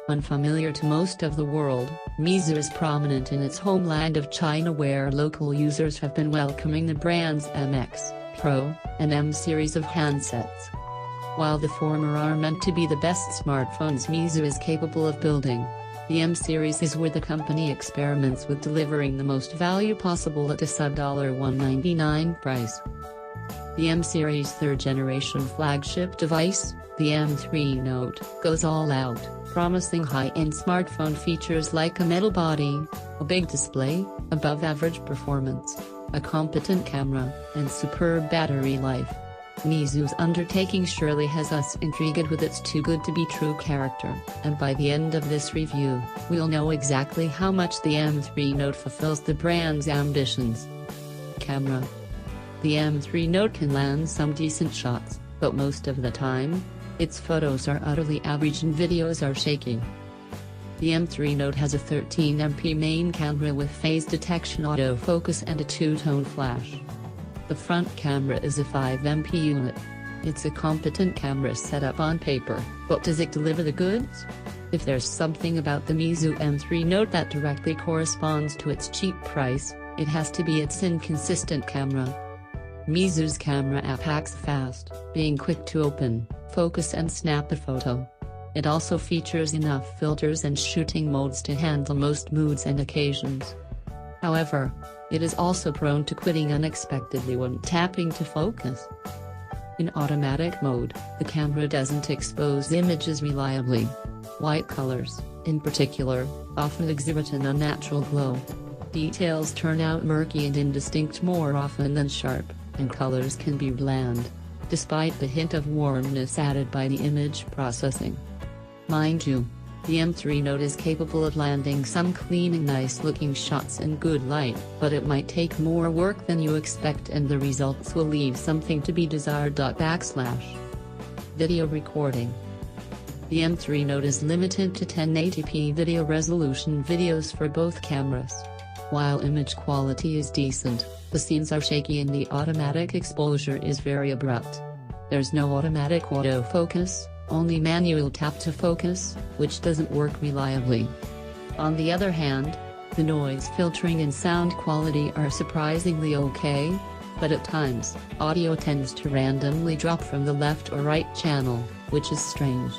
Unfamiliar to most of the world, Meizu is prominent in its homeland of China, where local users have been welcoming the brand's MX, Pro, and M series of handsets. While the former are meant to be the best smartphones Meizu is capable of building, the M series is where the company experiments with delivering the most value possible at a sub $199 price. The M series third-generation flagship device, the M3 Note, goes all out, promising high-end smartphone features like a metal body, a big display, above-average performance, a competent camera, and superb battery life. Meizu's undertaking surely has us intrigued with its too-good-to-be-true character, and by the end of this review, we'll know exactly how much the M3 Note fulfills the brand's ambitions. Camera. The M3 Note can land some decent shots, but most of the time, its photos are utterly average and videos are shaky. The M3 Note has a 13MP main camera with phase detection autofocus and a two-tone flash. The front camera is a 5MP unit. It's a competent camera setup on paper, but does it deliver the goods? If there's something about the Meizu M3 Note that directly corresponds to its cheap price, it has to be its inconsistent camera. Meizu's camera app acts fast, being quick to open, focus and snap a photo. It also features enough filters and shooting modes to handle most moods and occasions. However, it is also prone to quitting unexpectedly when tapping to focus. In automatic mode, the camera doesn't expose images reliably. White colors, in particular, often exhibit an unnatural glow. Details turn out murky and indistinct more often than sharp, and colors can be bland, despite the hint of warmness added by the image processing. Mind you, the M3 Note is capable of landing some clean and nice-looking shots in good light, but it might take more work than you expect and the results will leave something to be desired. Video recording. The M3 Note is limited to 1080p video resolution videos for both cameras. While image quality is decent, the scenes are shaky and the automatic exposure is very abrupt. There's no automatic autofocus, only manual tap to focus, which doesn't work reliably. On the other hand, the noise filtering and sound quality are surprisingly okay, but at times, audio tends to randomly drop from the left or right channel, which is strange.